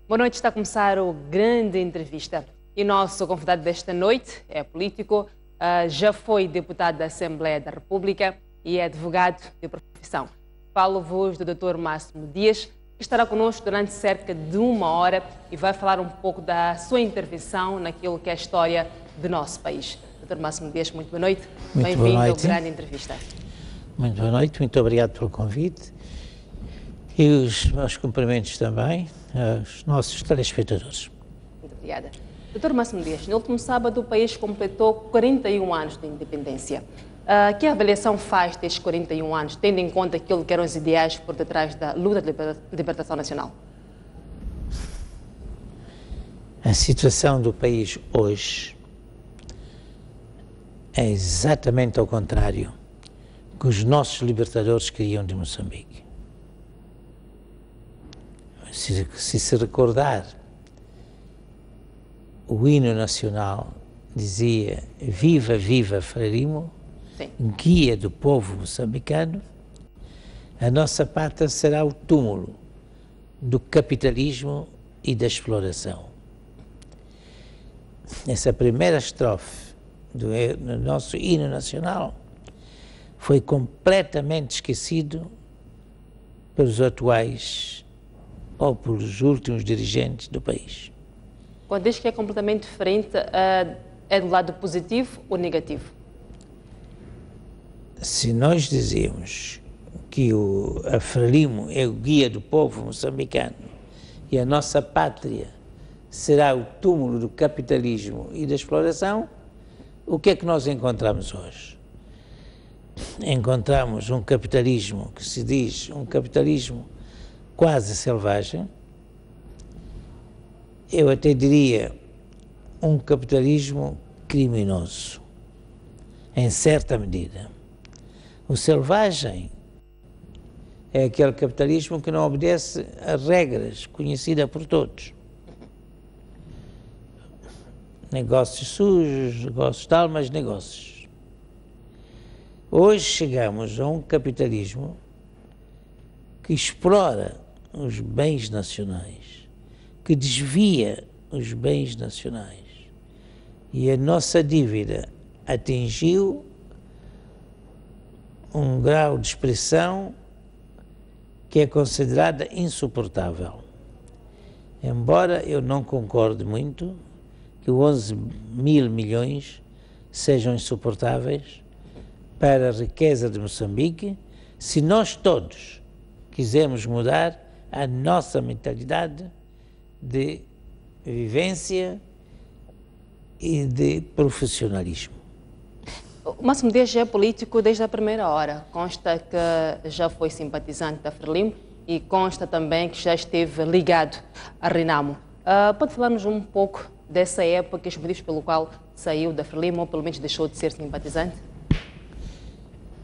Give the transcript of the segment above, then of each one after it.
Boa noite, está a começar o Grande Entrevista. E nosso convidado desta noite é político, já foi deputado da Assembleia da República e é advogado de profissão. Falo-vos do Dr. Máximo Dias, que estará connosco durante cerca de 1 hora e vai falar um pouco da sua intervenção naquilo que é a história do nosso país. Dr. Máximo Dias, muito boa noite. Bem-vindo ao Grande Entrevista. Muito boa noite, muito obrigado pelo convite e os meus cumprimentos também aos nossos telespectadores. Muito obrigada. Dr. Máximo Dias, no último sábado o país completou 41 anos de independência. Que avaliação faz destes 41 anos, tendo em conta aquilo que eram os ideais por detrás da luta de libertação nacional? A situação do país hoje é exatamente ao contrário que os nossos libertadores queriam de Moçambique. Se recordar, o hino nacional dizia: viva, viva Frelimo, guia do povo moçambicano, a nossa pátria será o túmulo do capitalismo e da exploração. Essa primeira estrofe do nosso hino nacional foi completamente esquecido pelos atuais ou pelos últimos dirigentes do país. Quando diz que é completamente diferente, é do lado positivo ou negativo? Se nós dizemos que a Frelimo é o guia do povo moçambicano e a nossa pátria será o túmulo do capitalismo e da exploração, o que é que nós encontramos hoje? Encontramos um capitalismo que se diz um capitalismo quase selvagem, eu até diria um capitalismo criminoso, em certa medida. O selvagem é aquele capitalismo que não obedece a regras conhecidas por todos. Negócios sujos, negócios tal, mas negócios. Hoje chegamos a um capitalismo que explora os bens nacionais, que desvia os bens nacionais. E a nossa dívida atingiu um grau de expressão que é considerada insuportável. Embora eu não concorde muito que 11 mil milhões sejam insuportáveis para a riqueza de Moçambique, se nós todos quisermos mudar a nossa mentalidade de vivência e de profissionalismo. O Máximo Dias já é político desde a primeira hora. Consta que já foi simpatizante da Frelimo e consta também que já esteve ligado à Renamo. Pode falar-nos um pouco dessa época, os motivos pelo qual saiu da Frelimo ou pelo menos deixou de ser simpatizante?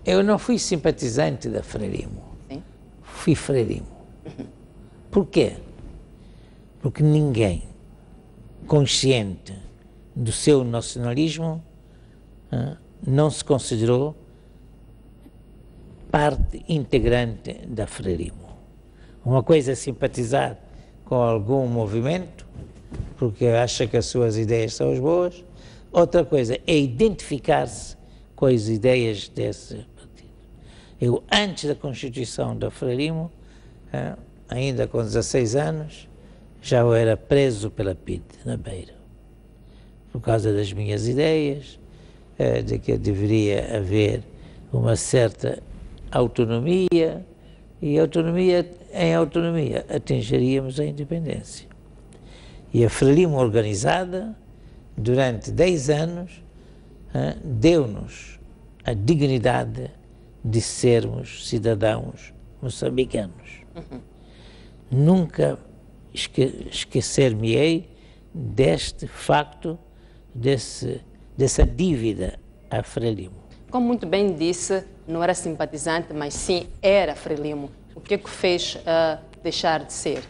Eu não fui simpatizante da Frelimo. Sim. Fui Frelimo. Por quê? Porque ninguém consciente do seu nacionalismo não se considerou parte integrante da Frelimo. Uma coisa é simpatizar com algum movimento, porque acha que as suas ideias são as boas. Outra coisa é identificar-se com as ideias desse partido. Eu, antes da constituição da Frelimo, ainda com 16 anos, já eu era preso pela PIDE, na Beira, por causa das minhas ideias, de que deveria haver uma certa autonomia, e em autonomia atingiríamos a independência. E a Frelimo organizada, durante 10 anos, deu-nos a dignidade de sermos cidadãos moçambicanos. Nunca esquecer-me-ei deste facto, dessa dívida à Frelimo. Como muito bem disse, não era simpatizante, mas sim era Frelimo. O que é que fez deixar de ser?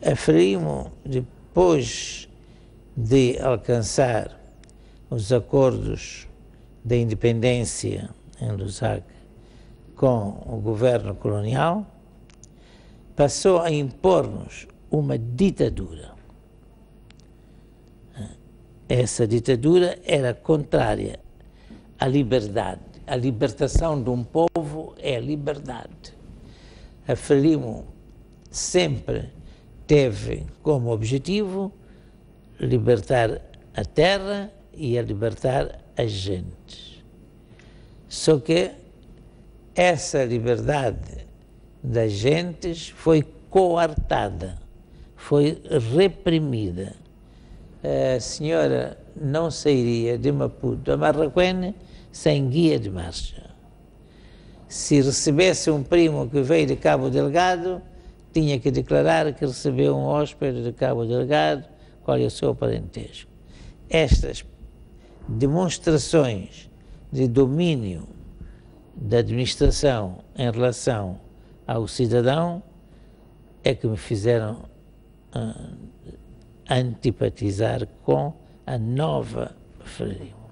A Frelimo, depois de alcançar os acordos da independência em Lusaka com o governo colonial, passou a impor-nos uma ditadura. Essa ditadura era contrária à liberdade. A libertação de um povo é a liberdade. A Frelimo sempre teve como objetivo libertar a terra e a libertar as gentes. Só que essa liberdade das gentes foi coartada, foi reprimida. A senhora não sairia de Maputo a Marraquene sem guia de marcha. Se recebesse um primo que veio de Cabo Delgado, tinha que declarar que recebeu um hóspede de Cabo Delgado, qual é o seu parentesco. Estas demonstrações de domínio da administração em relação ao cidadão é que me fizeram antipatizar com a nova Frelimo.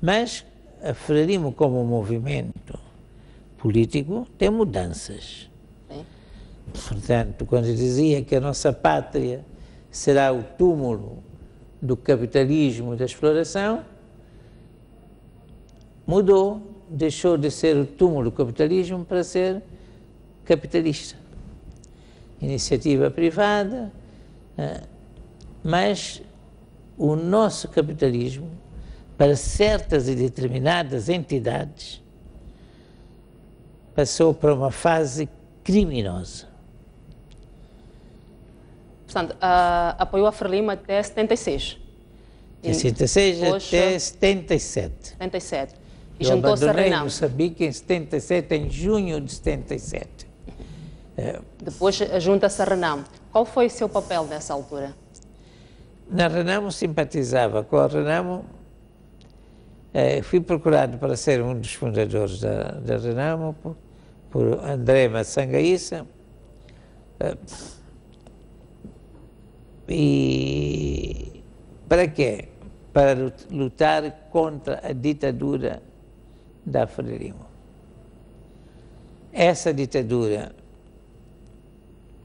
Mas a Frelimo, como movimento político, tem mudanças. Portanto, quando eu dizia que a nossa pátria será o túmulo do capitalismo e da exploração, mudou, deixou de ser o túmulo do capitalismo para ser capitalista. Iniciativa privada, mas o nosso capitalismo, para certas e determinadas entidades, passou para uma fase criminosa. Portanto, apoiou a Frelimo até 76. De 76 até 77. 77. E Eu juntou-se a abandonei Renamo. Moçambique em 77, em junho de 77. Depois junta-se a Renamo. Qual foi o seu papel nessa altura? Na Renamo simpatizava com a Renamo. Fui procurado para ser um dos fundadores da Renamo por André Massangaíça. E para quê? Para lutar contra a ditadura da Frelimo. Essa ditadura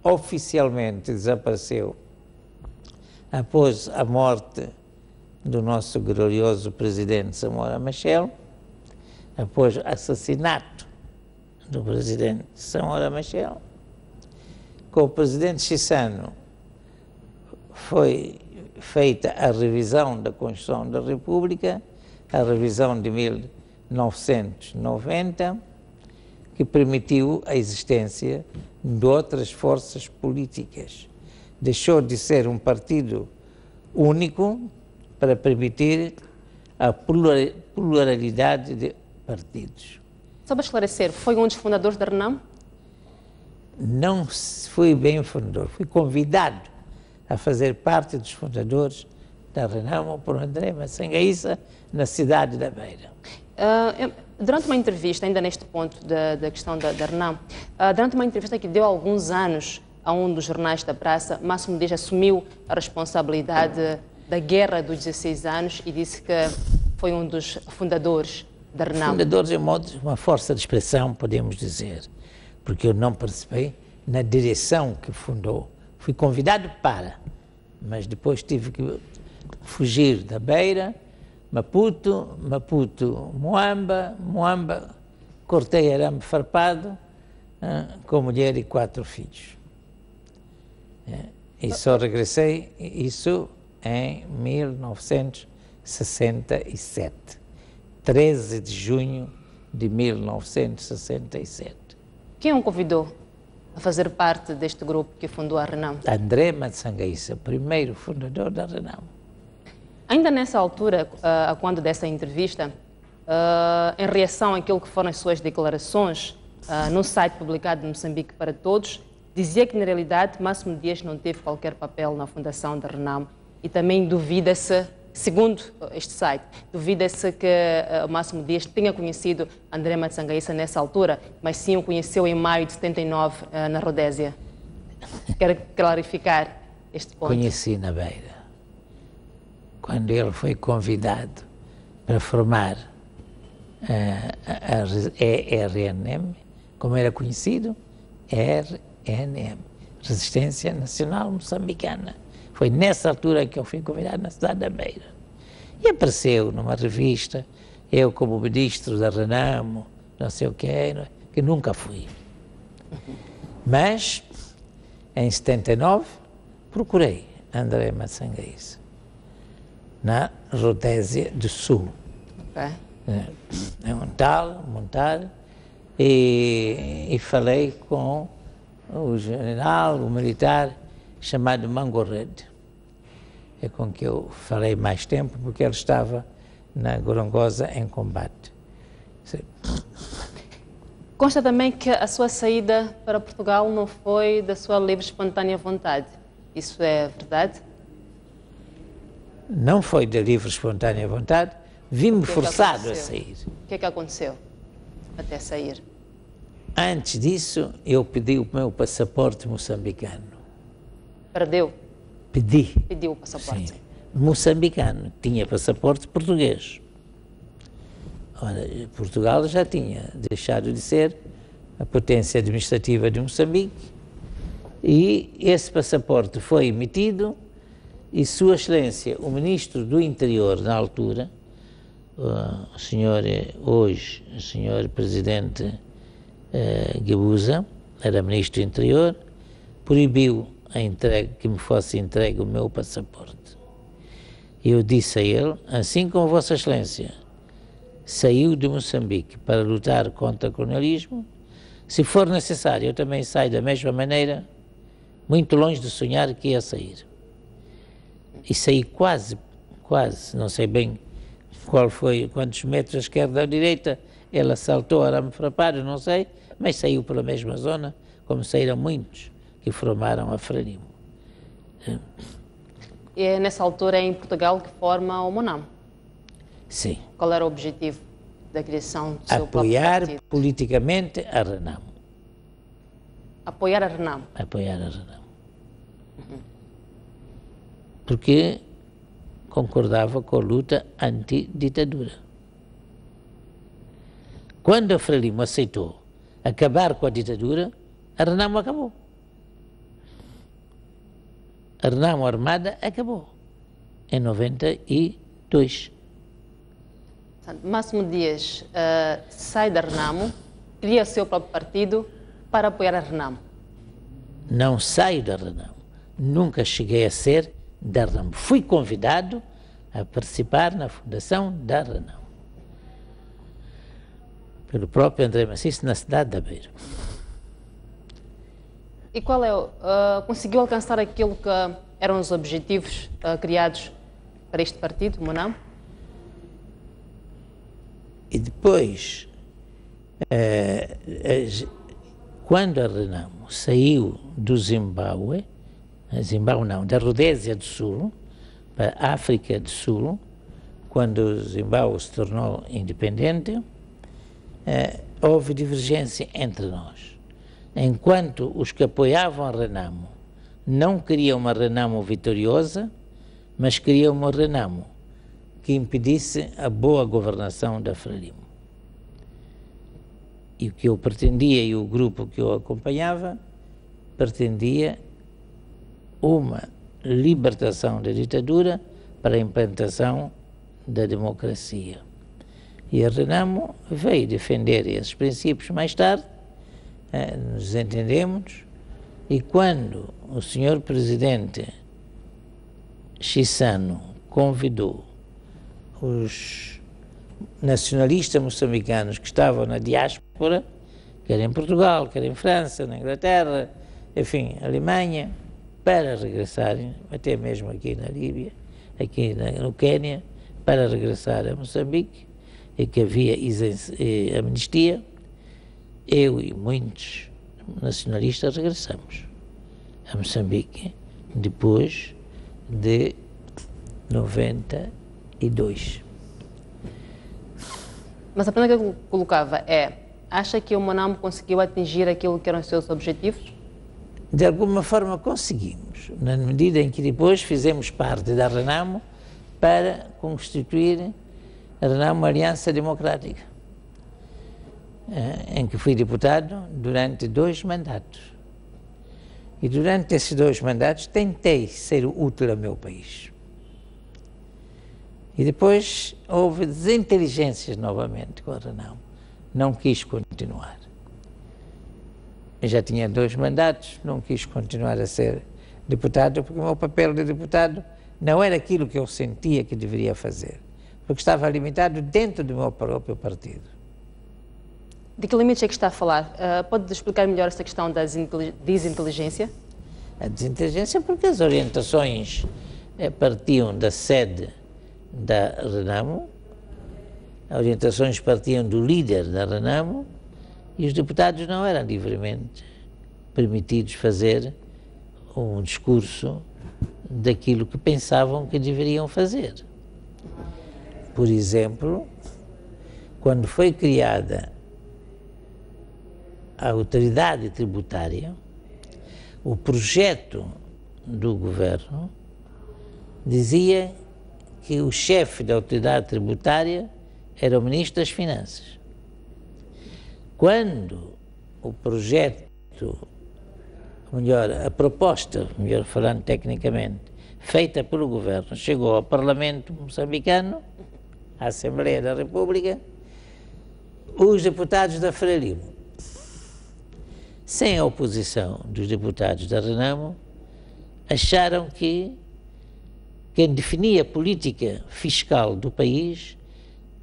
oficialmente desapareceu após a morte do nosso glorioso presidente Samora Machel, após o assassinato do presidente Samora Machel. Com o presidente Chissano foi feita a revisão da Constituição da República, a revisão de 1990, que permitiu a existência de outras forças políticas. Deixou de ser um partido único para permitir a pluralidade de partidos. Só para esclarecer, foi um dos fundadores da Renamo? Não fui bem fundador, fui convidado a fazer parte dos fundadores da Renamo por André Massangaíça, na cidade da Beira. Durante uma entrevista, ainda neste ponto da questão da Renamo, durante uma entrevista que deu há alguns anos a um dos jornais da praça, Máximo Dias assumiu a responsabilidade da Guerra dos 16 anos e disse que foi um dos fundadores da Renamo. Fundadores é uma força de expressão, podemos dizer, porque eu não participei na direção que fundou. Fui convidado mas depois tive que fugir da Beira, Maputo, Moamba, cortei arame farpado, com mulher e 4 filhos. E só regressei, isso em 1967, 13 de junho de 1967. Quem o convidou a fazer parte deste grupo que fundou a Renamo? André Massangaíça, primeiro fundador da Renamo. Ainda nessa altura, quando dessa entrevista, em reação àquilo que foram as suas declarações no site publicado de Moçambique para Todos, dizia que, na realidade, Máximo Dias não teve qualquer papel na fundação da Renamo e também duvida-se, segundo este site, duvida-se que Máximo Dias tenha conhecido André Massangaíça nessa altura, mas sim o conheceu em maio de 79 na Rodésia. Quero clarificar este ponto. Conheci na Beira, quando ele foi convidado para formar a ERNM, como era conhecido, ERNM. RNM, Resistência Nacional Moçambicana. Foi nessa altura que eu fui convidado na cidade da Beira. E apareceu numa revista, eu como ministro da Renamo, não sei o que nunca fui. Mas, em 79, procurei André Massanguês, na Rodésia do Sul. Okay. Montar, e falei com o general, o militar, chamado Mangorred. É com que eu falei mais tempo, porque ele estava na Gorongosa em combate. Sim. Consta também que a sua saída para Portugal não foi da sua livre e espontânea vontade. Isso é verdade? Não foi da livre e espontânea vontade, vi-me forçado a sair. O que é que aconteceu até sair? Antes disso, eu pedi o meu passaporte moçambicano. Perdeu? Pediu o passaporte. Sim. Moçambicano, tinha passaporte português. Ora, Portugal já tinha deixado de ser a potência administrativa de Moçambique e esse passaporte foi emitido e Sua Excelência, o Ministro do Interior, na altura, o senhor Presidente Guebuza, era Ministro do Interior, proibiu que me fosse entregue o meu passaporte. Eu disse a ele, assim como Vossa Excelência saiu de Moçambique para lutar contra o colonialismo, se for necessário eu também saio da mesma maneira, muito longe de sonhar que ia sair. E saí quase, não sei bem quantos metros à esquerda ou à direita, ela saltou, era me frapar, eu não sei, mas saiu pela mesma zona, como saíram muitos que formaram a Frelimo. E é nessa altura em Portugal que forma o MONAM? Sim. Qual era o objetivo da criação do seu apoiar próprio partido? Politicamente a Renamo. Apoiar a Renamo? Apoiar a Renamo. Porque concordava com a luta anti-ditadura. Quando a Frelimo aceitou acabar com a ditadura, a Renamo acabou. A Renamo Armada acabou em 92. Máximo Dias sai da Renamo, cria o seu próprio partido para apoiar a Renamo. Não saio da Renamo. Nunca cheguei a ser da Renamo. Fui convidado a participar na fundação da Renamo. Pelo próprio André Maciço, na cidade da Beira. E qual é conseguiu alcançar aquilo que eram os objetivos criados para este partido, MONAM? E depois, quando a Renamo saiu do Zimbábue não, da Rodésia do Sul, para a África do Sul, quando o Zimbábue se tornou independente, houve divergência entre nós. Enquanto os que apoiavam a Renamo não queriam uma Renamo vitoriosa, mas queriam uma Renamo que impedisse a boa governação da Frelimo. E o que eu pretendia, e o grupo que eu acompanhava, pretendia uma libertação da ditadura para a implantação da democracia. E a Renamo veio defender esses princípios mais tarde, nos entendemos, e quando o senhor Presidente Chissano convidou os nacionalistas moçambicanos que estavam na diáspora, quer em Portugal, quer em França, na Inglaterra, enfim, Alemanha, para regressarem, até mesmo aqui na Líbia, aqui no Quênia, para regressar a Moçambique, e que havia amnistia, eu e muitos nacionalistas regressamos a Moçambique depois de 92. Mas a pergunta que eu colocava acha que o MONAM conseguiu atingir aquilo que eram os seus objetivos? De alguma forma conseguimos, na medida em que depois fizemos parte da Renamo para constituir a Renamo Aliança Democrática, em que fui deputado durante 2 mandatos. E durante esses 2 mandatos tentei ser útil ao meu país. E depois houve desinteligências novamente com a Renamo. Não quis continuar. Eu já tinha 2 mandatos, não quis continuar a ser deputado, porque o meu papel de deputado não era aquilo que eu sentia que deveria fazer, porque estava limitado dentro do meu próprio partido. De que limites é que está a falar? Pode explicar melhor essa questão da desinteligência? A desinteligência porque as orientações partiam da sede da Renamo, as orientações partiam do líder da Renamo e os deputados não eram livremente permitidos fazer um discurso daquilo que pensavam que deveriam fazer. Por exemplo, quando foi criada a autoridade tributária, o projeto do governo dizia que o chefe da autoridade tributária era o Ministro das Finanças. Quando o projeto, melhor, a proposta, melhor falando tecnicamente, feita pelo governo, chegou ao Parlamento moçambicano, à Assembleia da República, os deputados da Frelimo, sem a oposição dos deputados da Renamo, acharam que quem definia a política fiscal do país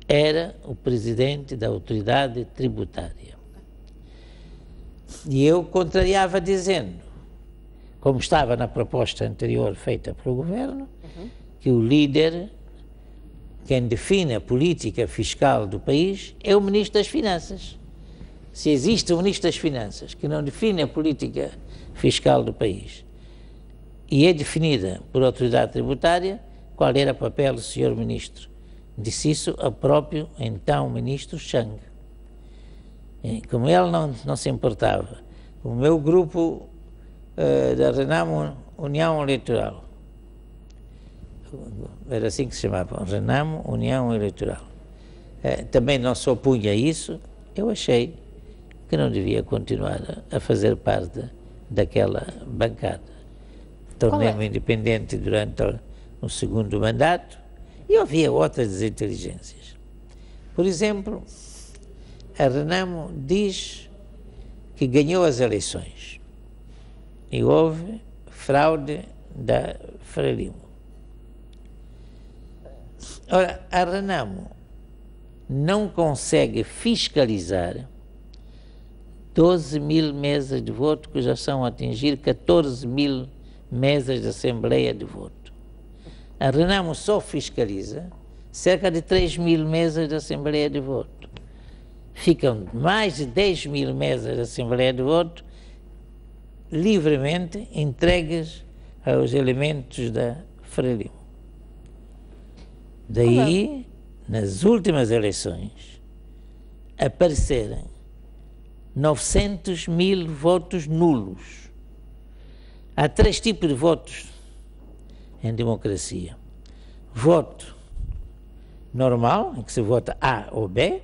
era o presidente da autoridade tributária. E eu contrariava dizendo, como estava na proposta anterior feita pelo governo, que o líder, quem define a política fiscal do país, é o Ministro das Finanças. Se existe um Ministro das Finanças que não define a política fiscal do país e é definida por autoridade tributária, qual era o papel do Sr. Ministro? Disse isso ao próprio, então, Ministro Chang. Como ele não se importava, o meu grupo da Renamo União Eleitoral, era assim que se chamava, Renamo União Eleitoral, também não se opunha a isso, eu achei que não devia continuar a fazer parte daquela bancada. Tornei-me independente durante o segundo mandato e havia outras desinteligências. Por exemplo, a Renamo diz que ganhou as eleições e houve fraude da Frelimo. Ora, a Renamo não consegue fiscalizar 12 mil mesas de voto que já são a atingir 14 mil mesas de Assembleia de voto. A Renamo só fiscaliza cerca de 3 mil mesas de Assembleia de voto. Ficam mais de 10 mil mesas de Assembleia de voto livremente entregues aos elementos da Frelimo. Daí, nas últimas eleições, apareceram 900 mil votos nulos. Há 3 tipos de votos em democracia. Voto normal, em que se vota A ou B.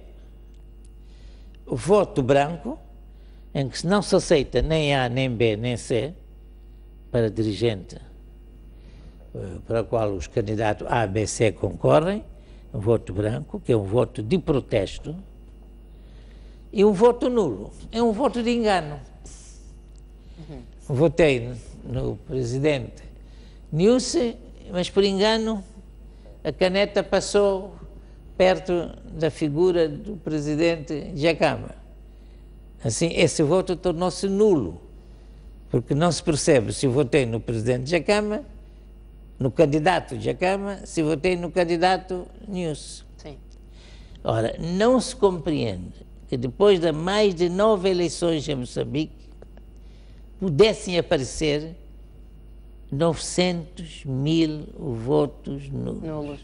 Voto branco, em que não se aceita nem A, nem B, nem C, para dirigente para o qual os candidatos A, B, C concorrem. Um voto branco, que é um voto de protesto. E um voto nulo, é um voto de engano. Votei no presidente Nilce, mas por engano a caneta passou perto da figura do presidente Dhlakama. Assim, esse voto tornou-se nulo, porque não se percebe se votei no presidente Dhlakama, no candidato Dhlakama, se votei no candidato Nilce. Sim. Ora, não se compreende que depois de mais de 9 eleições em Moçambique, pudessem aparecer 900 mil votos nulos.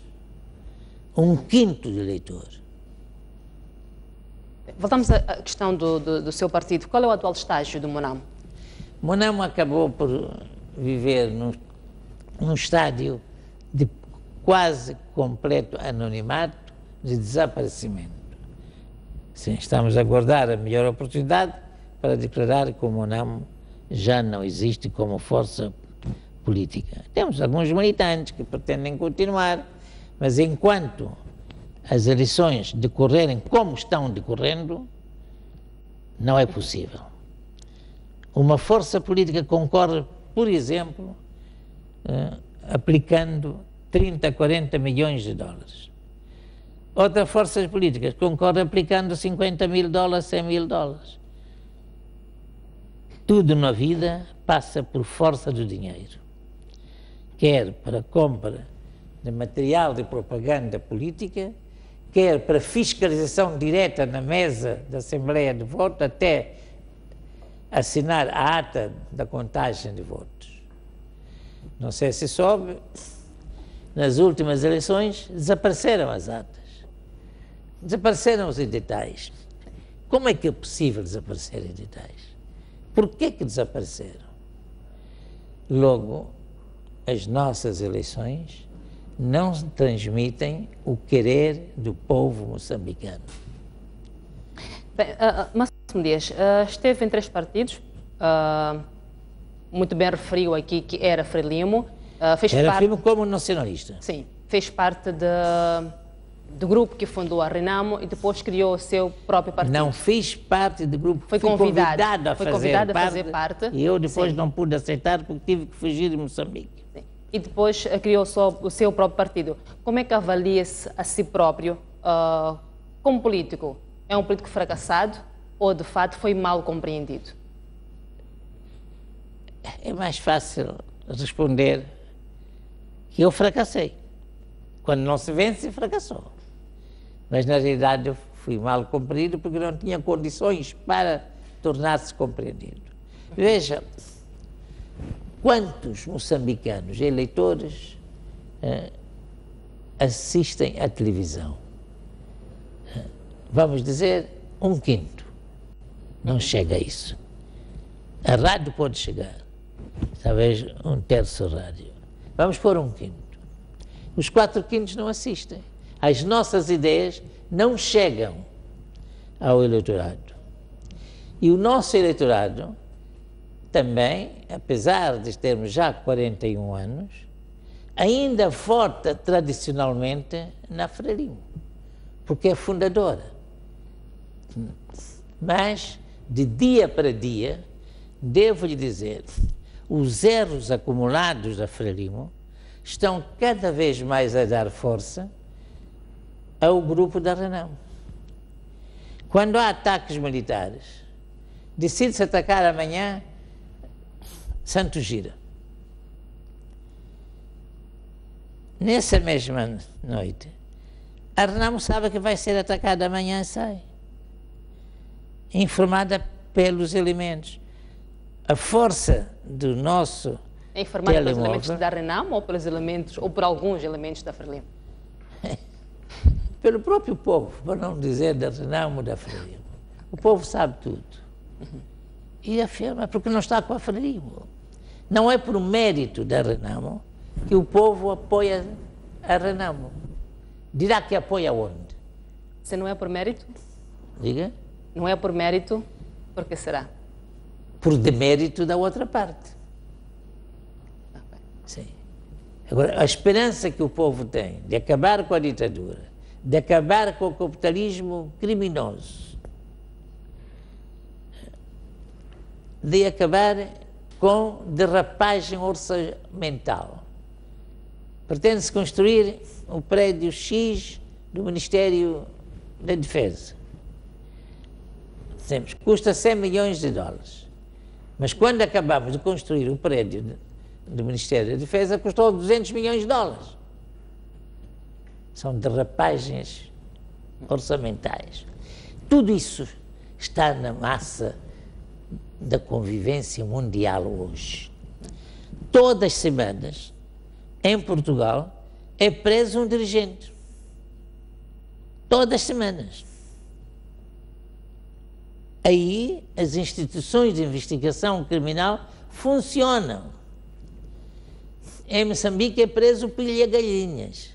Um quinto de eleitor. Voltamos à questão do seu partido. Qual é o atual estágio do Monamo? Monamo acabou por viver num estádio de quase completo anonimato, de desaparecimento. Sim, estamos a aguardar a melhor oportunidade para declarar que o Monamo já não existe como força política. Temos alguns militantes que pretendem continuar, mas enquanto as eleições decorrerem como estão decorrendo, não é possível. Uma força política concorre, por exemplo, aplicando 30, 40 milhões de dólares. Outras forças políticas concorrem aplicando 50 mil dólares, 100 mil dólares. Tudo na vida passa por força do dinheiro. Quer para compra de material de propaganda política, quer para fiscalização direta na mesa da Assembleia de Voto, até assinar a ata da contagem de votos. Não sei se soube, nas últimas eleições desapareceram as atas, desapareceram os editais. Como é que é possível desaparecer editais? Por que desapareceram? Logo, as nossas eleições não transmitem o querer do povo moçambicano. Bem, Máximo Dias, esteve em 3 partidos, muito bem referiu aqui que era Frelimo. Era Frelimo como nacionalista. Sim, fez parte do grupo que fundou a Renamo e depois criou o seu próprio partido. Não fiz parte do grupo, fui convidado a fazer parte. E eu depois não pude aceitar porque tive que fugir de Moçambique. Sim. E depois criou o seu próprio partido. Como é que avalia-se a si próprio como político? É um político fracassado ou de fato foi mal compreendido? É mais fácil responder que eu fracassei. Quando não se vence, fracassou. Mas na realidade eu fui mal compreendido porque não tinha condições para tornar-se compreendido. Veja, quantos moçambicanos eleitores assistem à televisão? Vamos dizer, 1/5. Não chega a isso. A rádio pode chegar, talvez 1/3 rádio. Vamos pôr 1/5. Os 4/5 não assistem. As nossas ideias não chegam ao eleitorado. E o nosso eleitorado também, apesar de termos já 41 anos, ainda vota tradicionalmente na Frelimo, porque é fundadora. Mas, de dia para dia, devo lhe dizer, os erros acumulados da Frelimo estão cada vez mais a dar força ao grupo da Renamo. Quando há ataques militares, decide-se atacar amanhã Santo Gira. Nessa mesma noite, a Renamo sabe que vai ser atacada amanhã e sai. Informada pelos elementos. A força do nosso é informada pelos elementos da Renamo ou pelos elementos, ou por alguns elementos da Frelimo? Pelo próprio povo, para não dizer da Renamo ou da Frelimo. O povo sabe tudo. E afirma, porque não está com a Frelimo. Não é por mérito da Renamo que o povo apoia a Renamo. Dirá que apoia onde? Se não é por mérito? Diga? Não é por mérito, por que será? Por demérito da outra parte. Okay. Sim. Agora, a esperança que o povo tem de acabar com a ditadura, de acabar com o capitalismo criminoso, de acabar com derrapagem orçamental. Pretende-se construir o prédio X do Ministério da Defesa. Dizemos, custa 100 milhões de dólares. Mas quando acabamos de construir o prédio do Ministério da Defesa, custou 200 milhões de dólares. São derrapagens orçamentais. Tudo isso está na massa da convivência mundial hoje. Todas as semanas, em Portugal, é preso um dirigente. Todas as semanas. Aí as instituições de investigação criminal funcionam. Em Moçambique é preso pilha-galinhas.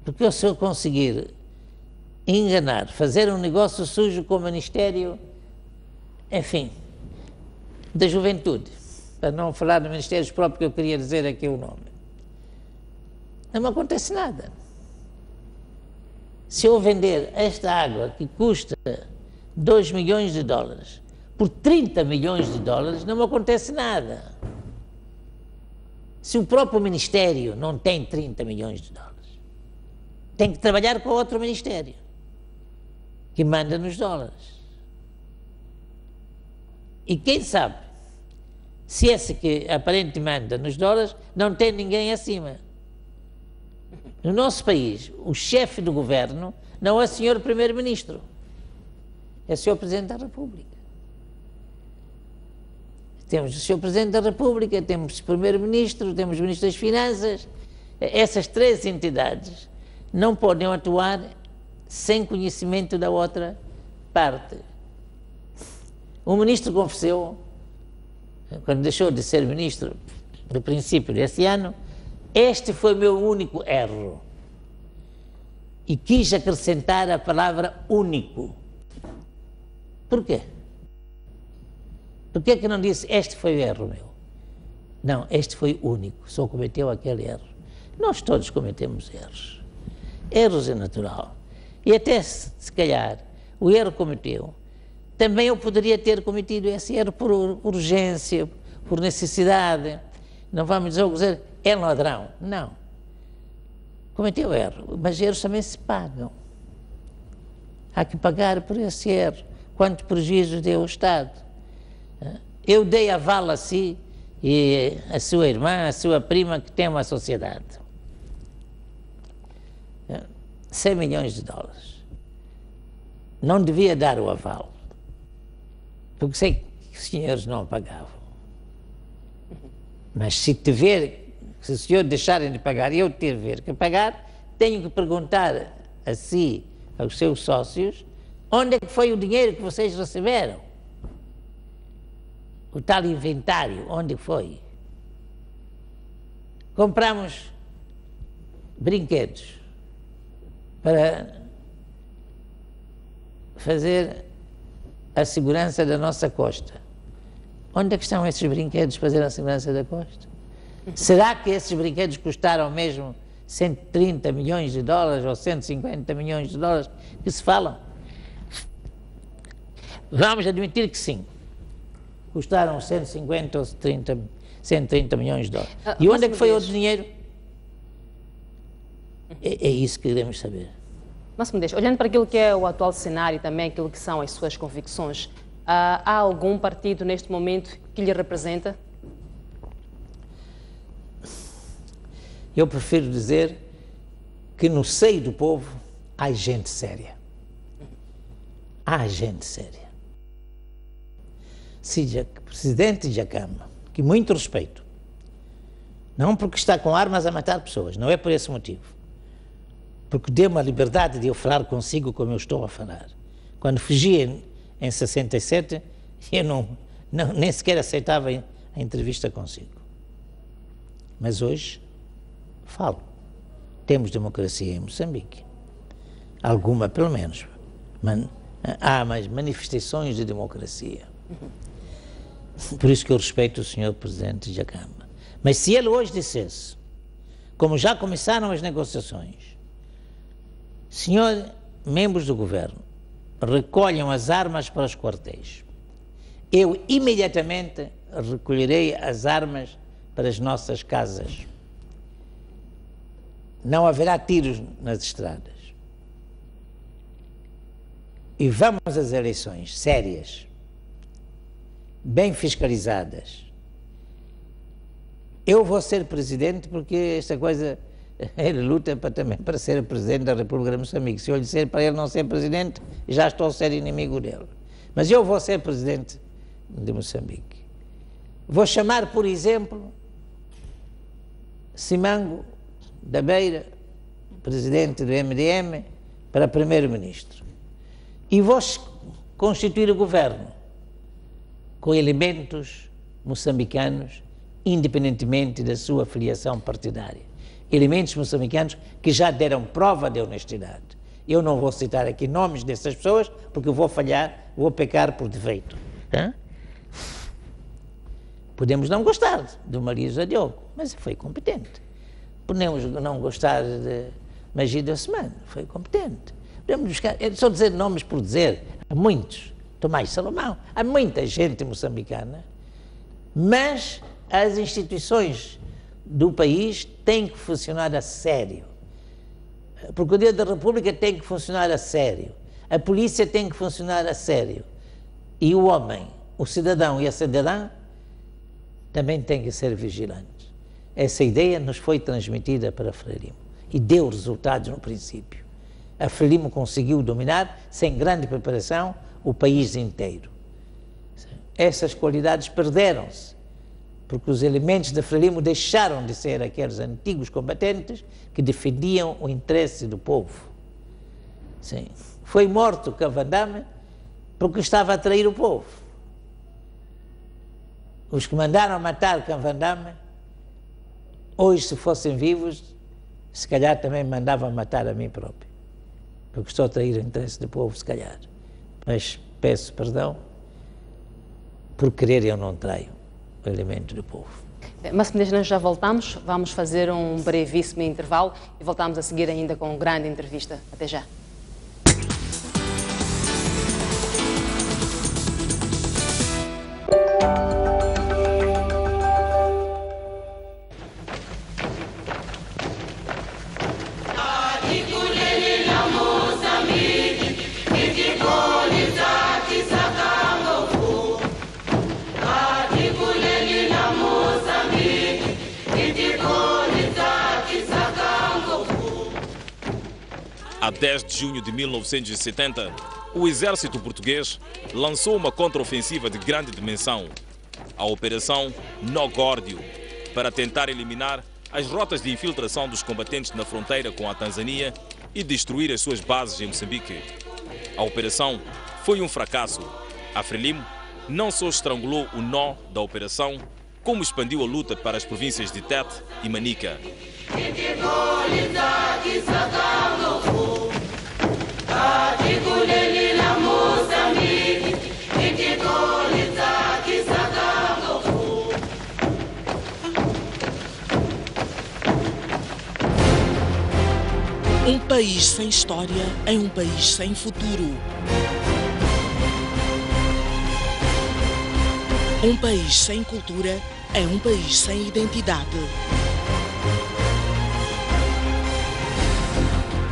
Porque se eu conseguir enganar, fazer um negócio sujo com o Ministério, enfim, da Juventude, para não falar do Ministério próprio, que eu queria dizer aqui o nome. Não me acontece nada. Se eu vender esta água que custa 2 milhões de dólares por 30 milhões de dólares, não me acontece nada. Se o próprio Ministério não tem 30 milhões de dólares, tem que trabalhar com outro Ministério que manda nos dólares. E quem sabe, se esse que aparentemente manda nos dólares não tem ninguém acima. No nosso país, o chefe do governo não é o senhor Primeiro-Ministro, é o senhor Presidente da República. Temos o senhor Presidente da República, temos o Primeiro-Ministro, temos o Ministro das Finanças. Essas três entidades não podem atuar sem conhecimento da outra parte. O ministro confessou, quando deixou de ser ministro no princípio desse ano, este foi o meu único erro. E quis acrescentar a palavra único. Porquê? Porquê que não disse este foi o erro meu? Não, este foi o único, só cometeu aquele erro. Nós todos cometemos erros. Erros é natural. E até se calhar o erro cometeu, também eu poderia ter cometido esse erro por urgência, por necessidade. Não vamos dizer, é ladrão. Não. Cometeu erro, mas erros também se pagam. Há que pagar por esse erro. Quanto prejuízo deu ao Estado? Eu dei aval a si e a sua irmã, a sua prima, que tem uma sociedade. 100 milhões de dólares. Não devia dar o aval, porque sei que os senhores não pagavam. Mas se os senhores deixarem de pagar e eu tiver que pagar, tenho que perguntar a si, aos seus sócios, onde é que foi o dinheiro que vocês receberam? O tal inventário, onde foi? Compramos brinquedos para fazer a segurança da nossa costa. Onde é que estão esses brinquedos para fazer a segurança da costa? Será que esses brinquedos custaram mesmo 130 milhões de dólares ou 150 milhões de dólares que se falam? Vamos admitir que sim. Custaram 150 ou 130 milhões de dólares. E onde é que foi o dinheiro? É isso que queremos saber. Máximo Medeiros, olhando para aquilo que é o atual cenário e também aquilo que são as suas convicções, há algum partido neste momento que lhe representa? Eu prefiro dizer que no seio do povo há gente séria. Há gente séria. Se presidente Dhlakama, que muito respeito, não porque está com armas a matar pessoas, não é por esse motivo, porque deu-me a liberdade de eu falar consigo como eu estou a falar. Quando fugi em 67, eu nem sequer aceitava a entrevista consigo. Mas hoje falo. Temos democracia em Moçambique. Alguma, pelo menos. Há mais manifestações de democracia. Por isso que eu respeito o senhor presidente Dhlakama. Mas se ele hoje dissesse, como já começaram as negociações, senhor, membros do governo, recolham as armas para os quartéis. Eu imediatamente recolherei as armas para as nossas casas. Não haverá tiros nas estradas. E vamos às eleições sérias, bem fiscalizadas. Eu vou ser presidente porque esta coisa, ele luta também para ser presidente da República de Moçambique. Se eu lhe disser para ele não ser presidente, já estou a ser inimigo dele. Mas eu vou ser presidente de Moçambique. Vou chamar, por exemplo, Simango da Beira, presidente do MDM, para primeiro-ministro. E vou constituir o governo com elementos moçambicanos, independentemente da sua filiação partidária. Elementos moçambicanos que já deram prova de honestidade. Eu não vou citar aqui nomes dessas pessoas, porque eu vou falhar, vou pecar por defeito. Podemos não gostar do Maria José Diogo, mas foi competente. Podemos não gostar de Magida Semana, foi competente. Podemos buscar, é só dizer nomes por dizer, há muitos. Tomás Salomão, há muita gente moçambicana, mas as instituições do país têm que funcionar a sério. A Procuradoria da República tem que funcionar a sério. A polícia tem que funcionar a sério. E o homem, o cidadão e a cidadã também têm que ser vigilantes. Essa ideia nos foi transmitida para a Frelimo e deu resultados no princípio. A Frelimo conseguiu dominar, sem grande preparação, o país inteiro. Essas qualidades perderam-se, porque os elementos da Frelimo deixaram de ser aqueles antigos combatentes que defendiam o interesse do povo. Sim. Foi morto Cavandame porque estava a trair o povo. Os que mandaram matar Cavandame, hoje, se fossem vivos, se calhar também mandavam matar a mim próprio, porque estou a trair o interesse do povo, se calhar. Mas peço perdão, por querer eu não traio o elemento do povo. Máximo Dias, nós já voltamos, vamos fazer um brevíssimo intervalo e voltamos a seguir ainda com uma grande entrevista. Até já. A 10 de junho de 1970, o exército português lançou uma contraofensiva de grande dimensão, a Operação Nó Górdio, para tentar eliminar as rotas de infiltração dos combatentes na fronteira com a Tanzânia e destruir as suas bases em Moçambique. A operação foi um fracasso. A Frelimo não só estrangulou o nó da operação, como expandiu a luta para as províncias de Tete e Manica. Um país sem história é um país sem futuro. Um país sem cultura é um país sem identidade.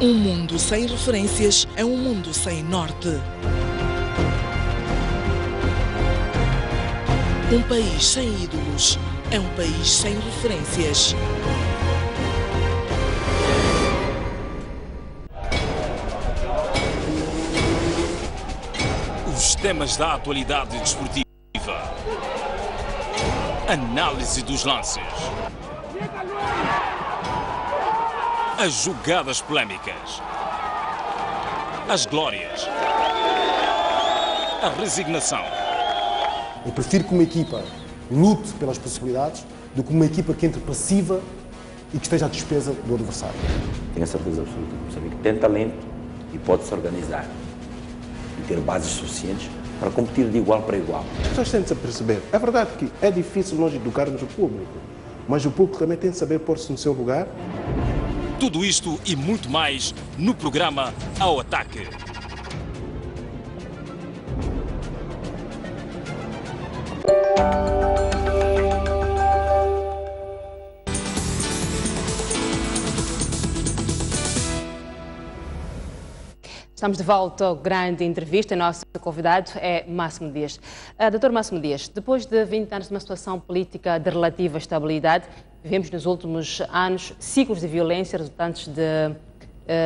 Um mundo sem referências é um mundo sem norte. Um país sem ídolos é um país sem referências. Os temas da atualidade desportiva. Análise dos lances. As jogadas polémicas. As glórias. A resignação. Eu prefiro que uma equipa lute pelas possibilidades do que uma equipa que entre passiva e que esteja à despesa do adversário. Tenho a certeza absoluta que o Moçambique tem talento e pode se organizar e ter bases suficientes para competir de igual para igual. As pessoas têm de se perceber. É verdade que é difícil nós educarmos o público, mas o público também tem de saber pôr-se no seu lugar. Tudo isto e muito mais no programa Ao Ataque. Estamos de volta ao grande entrevista. O nosso convidado é Máximo Dias. Dr. Máximo Dias, depois de 20 anos de uma situação política de relativa estabilidade, vivemos nos últimos anos ciclos de violência resultantes de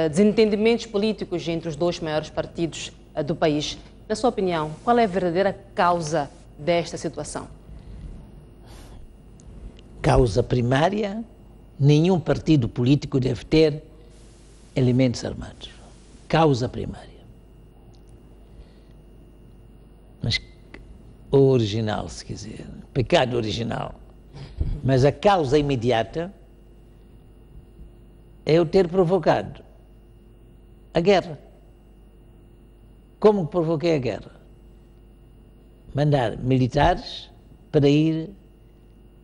desentendimentos políticos entre os dois maiores partidos do país. Na sua opinião, qual é a verdadeira causa desta situação? Causa primária, nenhum partido político deve ter elementos armados. Causa primária. Mas o original, se quiser, pecado original. Mas a causa imediata é eu ter provocado a guerra. Como provoquei a guerra? Mandar militares para ir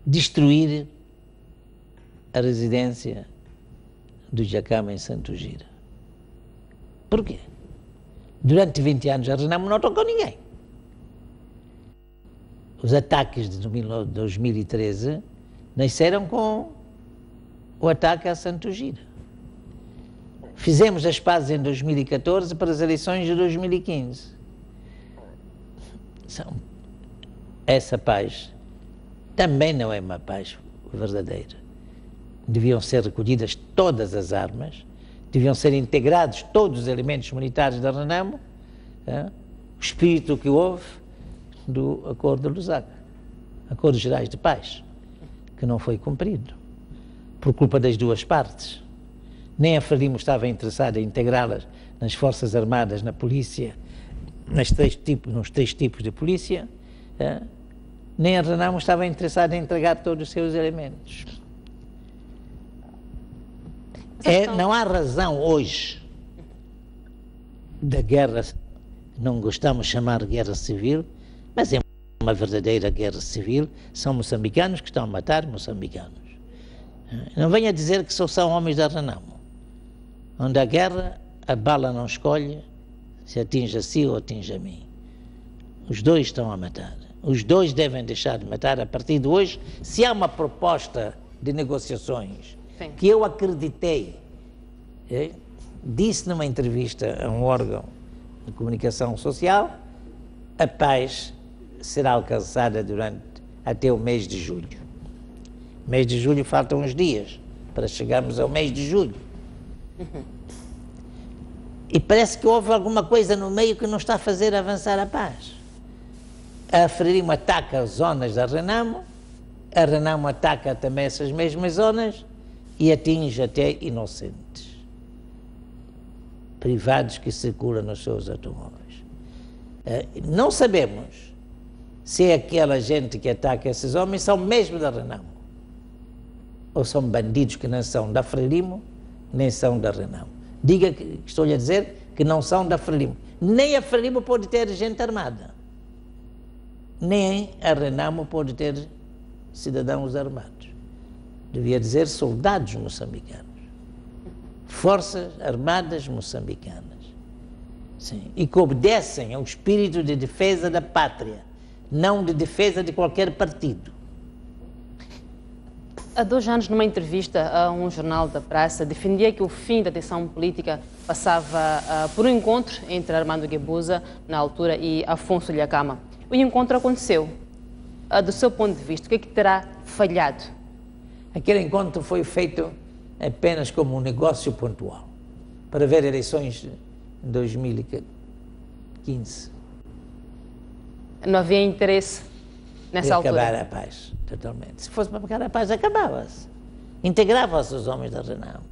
destruir a residência do Jacama em Santo Gira. Por quê? Durante 20 anos a Renamo não tocou ninguém. Os ataques de 2013 nasceram com o ataque a Santo Gira. Fizemos as pazes em 2014 para as eleições de 2015. Essa paz também não é uma paz verdadeira. Deviam ser recolhidas todas as armas, deviam ser integrados todos os elementos militares da Renamo, o espírito que houve do Acordo de Lusaka, Acordos Gerais de Paz, que não foi cumprido, por culpa das duas partes. Nem a Frelimo estava interessada em integrá-las nas Forças Armadas, na polícia, nos três tipos de polícia, nem a Renamo estava interessada em entregar todos os seus elementos. Não há razão hoje da guerra, não gostamos de chamar de guerra civil, mas é uma verdadeira guerra civil. São moçambicanos que estão a matar moçambicanos. Não venha dizer que só são homens da Renamo. Onde a guerra, a bala não escolhe se atinge a si ou atinge a mim. Os dois estão a matar. Os dois devem deixar de matar a partir de hoje. Se há uma proposta de negociações, sim, que eu acreditei, disse numa entrevista a um órgão de comunicação social, a paz será alcançada até o mês de julho. Mês de julho faltam uns dias para chegarmos ao mês de julho. E parece que houve alguma coisa no meio que não está a fazer avançar a paz. A Frelimo ataca as zonas da Renamo, a Renamo ataca também essas mesmas zonas e atinge até inocentes, privados que circulam nos seus automóveis. Não sabemos se aquela gente que ataca esses homens são mesmo da Renamo, ou são bandidos que não são da Frelimo, nem são da Renamo. Diga que estou-lhe a dizer que não são da Frelimo. Nem a Frelimo pode ter gente armada, nem a Renamo pode ter cidadãos armados. Devia dizer soldados moçambicanos, forças armadas moçambicanas, sim, e que obedecem ao espírito de defesa da pátria, não de defesa de qualquer partido. Há 2 anos, numa entrevista a um jornal da praça, defendia que o fim da tensão política passava por um encontro entre Armando Guebuza, na altura, e Afonso Dhlakama. O encontro aconteceu. Do seu ponto de vista, o que é que terá falhado? Aquele encontro foi feito apenas como um negócio pontual, para ver eleições de 2015. Não havia interesse nessa altura? Acabar a paz, totalmente. Se fosse para acabar a paz, acabava-se. Integrava-se os homens da Renamo.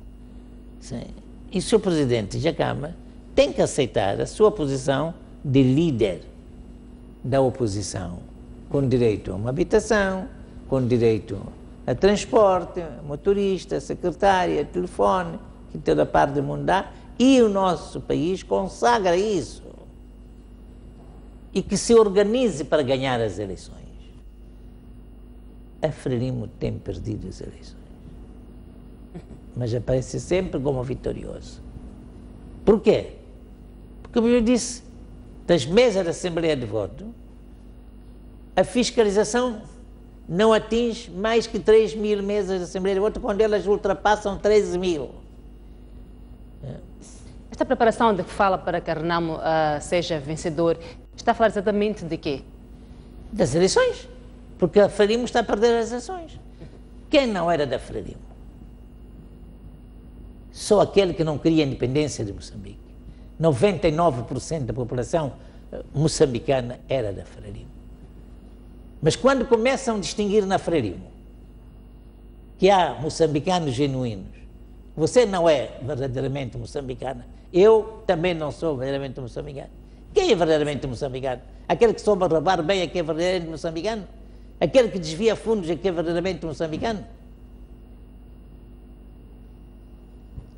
Sim. E o Sr. Presidente Dhlakama tem que aceitar a sua posição de líder da oposição, com direito a uma habitação, com direito a transporte, motorista, secretária, telefone, que toda parte do mundo dá, e o nosso país consagra isso. E que se organize para ganhar as eleições. A Frelimo tem perdido as eleições, mas aparece sempre como vitorioso. Por quê? Porque, como eu disse, das mesas da Assembleia de Voto, a fiscalização não atinge mais que 3.000 mesas da Assembleia de Voto, quando elas ultrapassam 13.000. Esta preparação de que fala para que a Renamo seja vencedor, está a falar exatamente de quê? Das eleições. Porque a Frelimo está a perder as eleições. Quem não era da Frelimo? Só aquele que não queria a independência de Moçambique. 99% da população moçambicana era da Frelimo. Mas quando começam a distinguir na Frelimo que há moçambicanos genuínos, você não é verdadeiramente moçambicana, eu também não sou verdadeiramente moçambicano. Quem é verdadeiramente moçambicano? Aquele que soube roubar bem é que é verdadeiramente moçambicano? Aquele que desvia fundos é que é verdadeiramente moçambicano?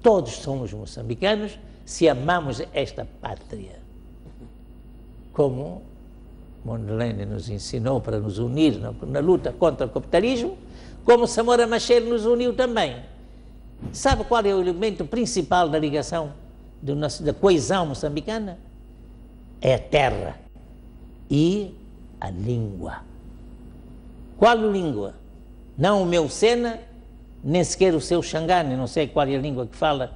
Todos somos moçambicanos se amamos esta pátria como Mondlane nos ensinou para nos unir na luta contra o capitalismo, como Samora Machel nos uniu também. Sabe qual é o elemento principal da ligação, da coesão moçambicana? É a terra e a língua. Qual língua? Não o meu Sena, nem sequer o seu Xangane, não sei qual é a língua que fala.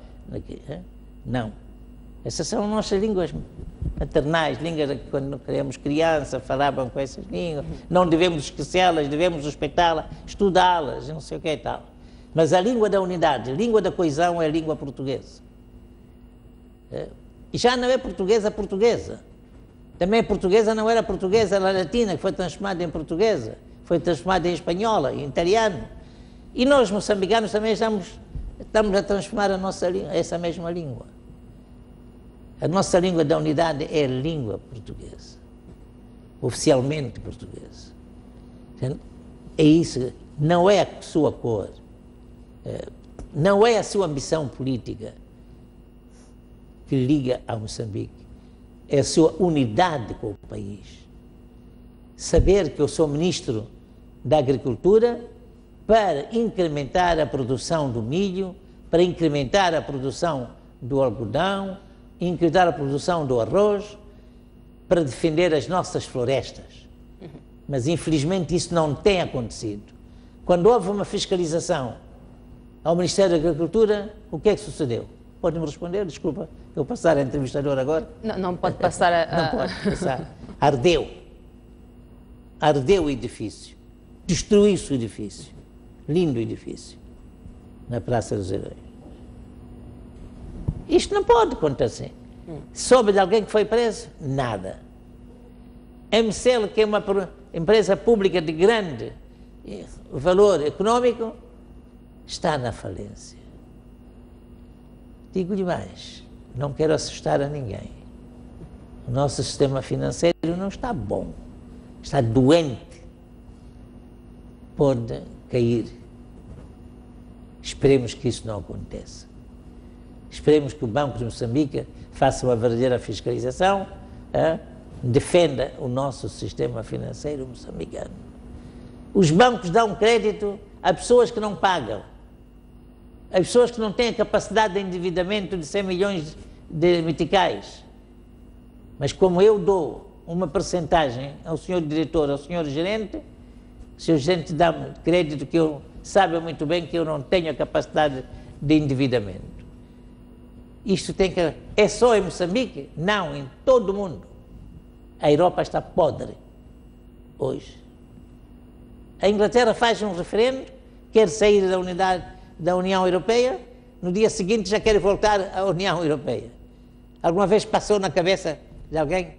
Não. Essas são nossas línguas maternais, línguas que quando éramos criança falavam com essas línguas. Não devemos esquecê-las, devemos respeitá-las, estudá-las, não sei o que e tal. Mas a língua da unidade, a língua da coesão é a língua portuguesa. E já não é portuguesa. Também a portuguesa não era portuguesa, era latina, que foi transformada em portuguesa, foi transformada em espanhola, em italiano. E nós, moçambicanos, também estamos a transformar essa mesma língua. A nossa língua da unidade é a língua portuguesa, oficialmente portuguesa. É isso, não é a sua cor, não é a sua ambição política que liga a Moçambique, é a sua unidade com o país. Saber que eu sou ministro da Agricultura para incrementar a produção do milho, para incrementar a produção do algodão, incrementar a produção do arroz, para defender as nossas florestas. Mas, infelizmente, isso não tem acontecido. Quando houve uma fiscalização ao Ministério da Agricultura, o que é que sucedeu? Pode-me responder? Desculpa, eu passar a entrevistador agora? Não pode passar Não pode passar. Ardeu o edifício. Destruiu-se o edifício. Lindo edifício. Na Praça dos Heróis. Isto não pode acontecer. Soube de alguém que foi preso? Nada. A MCL, que é uma empresa pública de grande valor económico, está na falência. Digo-lhe mais, não quero assustar a ninguém. O nosso sistema financeiro não está bom, está doente. Pode cair. Esperemos que isso não aconteça. Esperemos que o Banco de Moçambique faça uma verdadeira fiscalização, defenda o nosso sistema financeiro moçambicano. Os bancos dão crédito a pessoas que não pagam, a pessoas que não têm a capacidade de endividamento de 100 milhões de meticais. Mas como eu dou uma percentagem ao senhor diretor, ao senhor gerente, o senhor gerente dá-me crédito que eu sabe muito bem que eu não tenho a capacidade de endividamento. Isto é só em Moçambique? Não, em todo o mundo. A Europa está podre hoje. A Inglaterra faz um referendo, quer sair da União Europeia, no dia seguinte já quer voltar à União Europeia. Alguma vez passou na cabeça de alguém?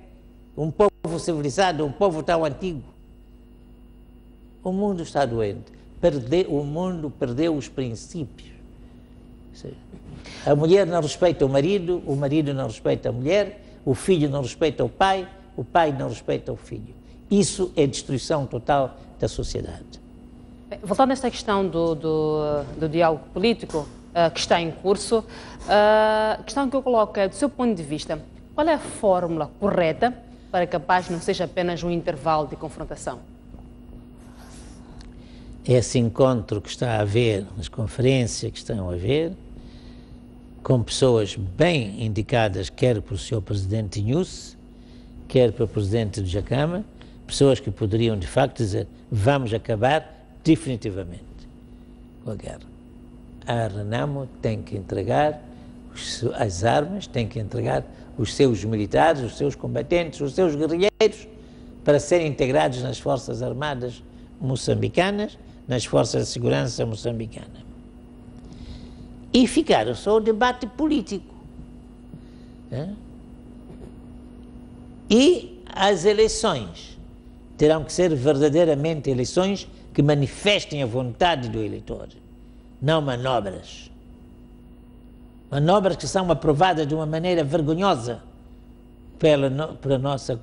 Um povo civilizado, um povo tão antigo? O mundo está doente. O mundo perdeu os princípios. A mulher não respeita o marido não respeita a mulher, o filho não respeita o pai não respeita o filho. Isso é destruição total da sociedade. Voltando a esta questão do diálogo político que está em curso, a questão que eu coloco é, do seu ponto de vista, qual é a fórmula correta para que a paz não seja apenas um intervalo de confrontação? Esse encontro que está a haver, as conferências que estão a haver, com pessoas bem indicadas, quer pelo Sr. Presidente Nyusi, quer pelo Presidente do Jacama, pessoas que poderiam, de facto, dizer vamos acabar definitivamente com a guerra. A Renamo tem que entregar as armas, tem que entregar os seus militares, os seus combatentes, os seus guerrilheiros, para serem integrados nas Forças Armadas moçambicanas, nas Forças de Segurança moçambicanas. E ficaram só o debate político. E as eleições terão que ser verdadeiramente eleições que manifestem a vontade do eleitor, não manobras. Manobras que são aprovadas de uma maneira vergonhosa pela nossa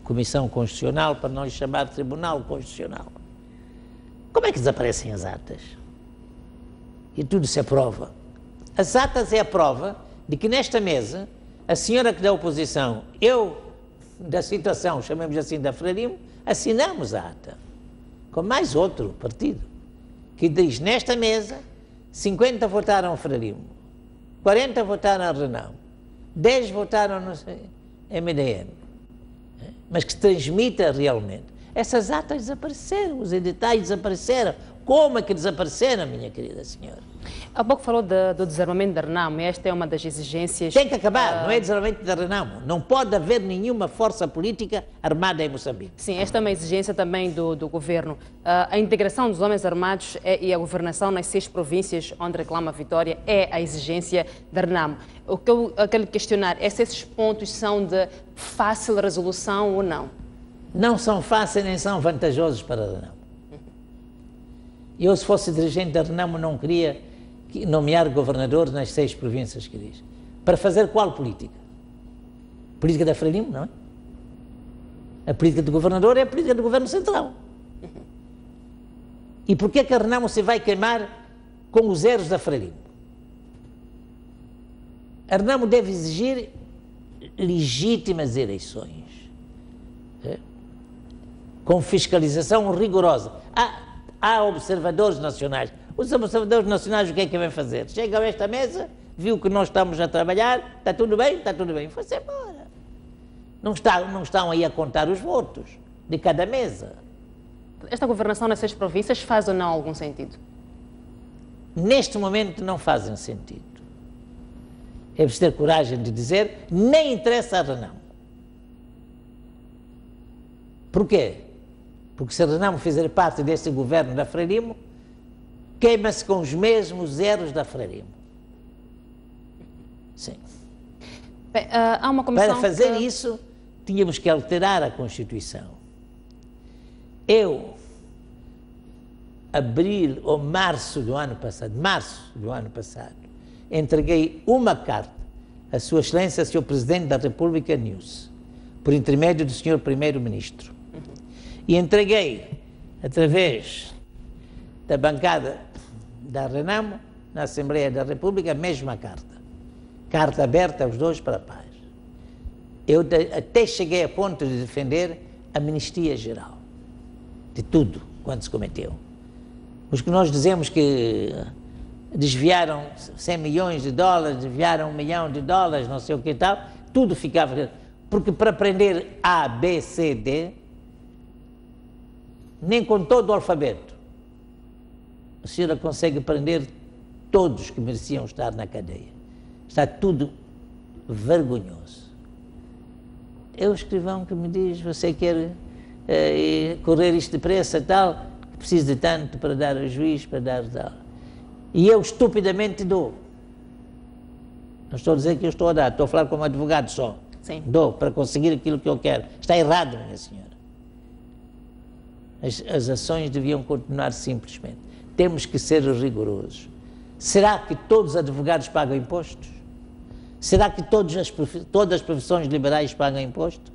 Comissão Constitucional, para não lhe chamar Tribunal Constitucional. Como é que desaparecem as atas? E tudo se aprova. As atas é a prova de que nesta mesa, a senhora que da oposição, eu da situação, chamemos assim, da Frelimo, assinamos a ata, com mais outro partido, que diz, nesta mesa, 50 votaram Frelimo, 40 votaram Renamo, 10 votaram no MDM, mas que transmita realmente. Essas atas desapareceram, os editais desapareceram. Como é que desapareceram, minha querida senhora? Há pouco falou do desarmamento da Renamo, esta é uma das exigências... Tem que acabar, não é desarmamento da Renamo. Não pode haver nenhuma força política armada em Moçambique. Sim, esta é uma exigência também do governo. A integração dos homens armados e a governação nas 6 províncias onde reclama a vitória é a exigência da Renamo. O que eu quero questionar é se esses pontos são de fácil resolução ou não. Não são fáceis nem são vantajosos para a Renamo. Eu, se fosse dirigente da Renamo, não queria nomear governadores nas 6 províncias que diz. Para fazer qual política? Política da Frelimo, não é? A política do governador é a política do governo central. E porquê que a Renamo se vai queimar com os erros da Frelimo? A Renamo deve exigir legítimas eleições, com fiscalização rigorosa. Há observadores nacionais. Os observadores nacionais o que é que vão fazer? Chegam a esta mesa, viu que nós estamos a trabalhar, está tudo bem? Está tudo bem. Foi-se embora. Não estão aí a contar os votos de cada mesa. Esta governação nas 6 províncias faz ou não algum sentido? Neste momento não fazem sentido. É preciso ter coragem de dizer, nem interessa a Renamo. Porquê? Porque se a Renamo fizer parte deste governo da Frelimo, queima-se com os mesmos erros da Frelimo. Sim. Bem, há uma comissão para fazer isso, tínhamos que alterar a Constituição. Eu, abril ou março do ano passado, entreguei uma carta à Sua Excelência, Sr. Presidente da República News, por intermédio do Sr. Primeiro-Ministro. E entreguei, através da bancada da Renamo, na Assembleia da República, a mesma carta. Carta aberta aos dois para a paz. Eu até cheguei a ponto de defender a amnistia geral, de tudo quanto se cometeu. Os que nós dizemos que desviaram 100 milhões de dólares, desviaram 1 milhão de dólares, não sei o que e tal, tudo ficava... Porque para aprender A, B, C, D, nem com todo o alfabeto, a senhora consegue prender todos que mereciam estar na cadeia. Está tudo vergonhoso. É o escrivão que me diz, você quer correr isto depressa e tal, precisa de tanto para dar ao juiz, para dar tal. E eu estupidamente dou. Não estou a dizer que eu estou a dar, estou a falar como advogado só. Sim. Dou para conseguir aquilo que eu quero. Está errado, minha senhora. As ações deviam continuar simplesmente. Temos que ser rigorosos. Será que todos os advogados pagam impostos? Será que todas as profissões liberais pagam imposto?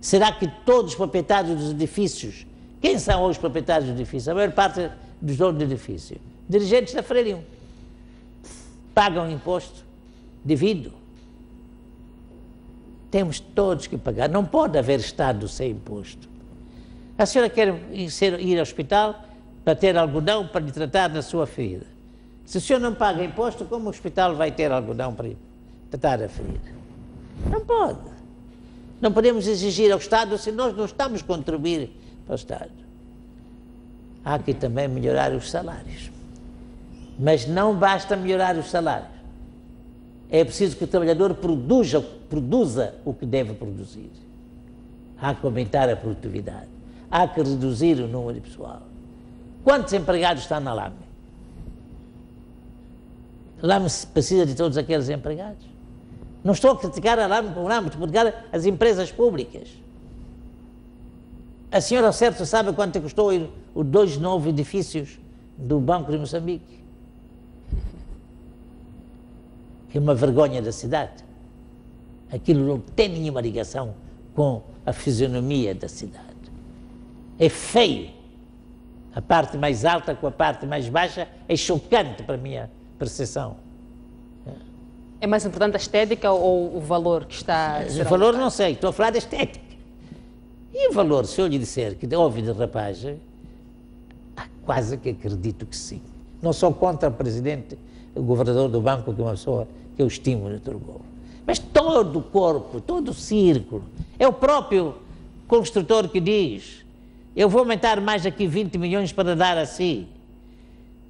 Será que todos os proprietários dos edifícios, quem são hoje os proprietários dos edifícios? A maior parte dos donos de edifício, dirigentes da Frelimo, pagam imposto devido. Temos todos que pagar. Não pode haver Estado sem imposto. A senhora quer ir ao hospital para ter algodão para lhe tratar da sua ferida. Se o senhor não paga imposto, como o hospital vai ter algodão para lhe tratar a ferida? Não pode. Não podemos exigir ao Estado se nós não estamos a contribuir para o Estado. Há que também melhorar os salários. Mas não basta melhorar os salários. É preciso que o trabalhador produza o que deve produzir. Há que aumentar a produtividade. Há que reduzir o número de pessoal. Quantos empregados estão na LAME? A LAME precisa de todos aqueles empregados. Não estou a criticar a LAME por LAME, estou a criticar as empresas públicas. A senhora, ao certo, sabe quanto custou os 2 novos edifícios do Banco de Moçambique? É uma vergonha da cidade. Aquilo não tem nenhuma ligação com a fisionomia da cidade. É feio. A parte mais alta com a parte mais baixa é chocante para a minha percepção. É mais importante a estética ou o valor que está a ser O valor alocado? não sei, estou a falar da estética. E o valor, se eu lhe disser que ouve de rapaz, quase que acredito que sim. Não sou contra o presidente, o governador do banco, que é uma pessoa que eu estimo no Turbo. Mas todo o corpo, todo o círculo, é o próprio construtor que diz: eu vou aumentar mais aqui 20 milhões para dar assim.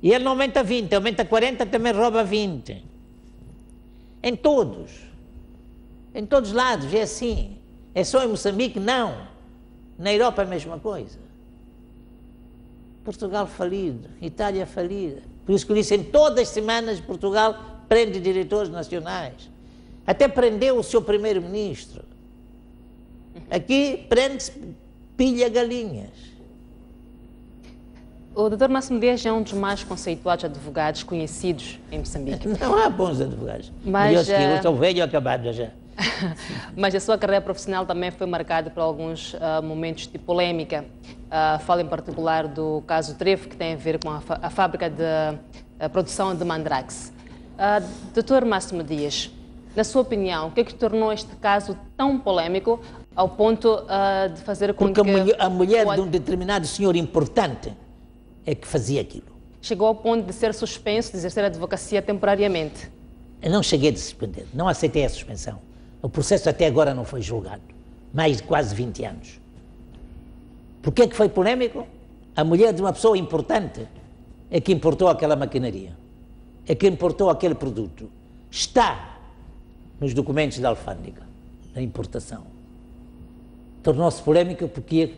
E ele não aumenta 20, aumenta 40, também rouba 20. Em todos os lados, é assim. É só em Moçambique? Não. Na Europa é a mesma coisa. Portugal falido, Itália falida. Por isso que eu disse, em todas as semanas Portugal prende diretores nacionais. Até prendeu o seu primeiro-ministro. Aqui prende-se, pilha galinhas. O Dr. Máximo Dias é um dos mais conceituados advogados conhecidos em Moçambique. Não há bons advogados. Mas eu sou velho e acabado já. Mas a sua carreira profissional também foi marcada por alguns momentos de polêmica. Falo em particular do caso Trevo, que tem a ver com a fábrica de produção de Mandrax. Dr. Máximo Dias, na sua opinião, o que é que tornou este caso tão polêmico ao ponto de fazer com que... Porque a mulher de um determinado senhor importante é que fazia aquilo. Chegou ao ponto de ser suspenso de exercer a advocacia temporariamente. Eu não cheguei a suspender, não aceitei a suspensão. O processo até agora não foi julgado. Mais de quase 20 anos. Por que é que foi polémico? A mulher de uma pessoa importante é que importou aquela maquinaria. É que importou aquele produto. Está nos documentos da alfândega, da importação. Tornou-se polémico porque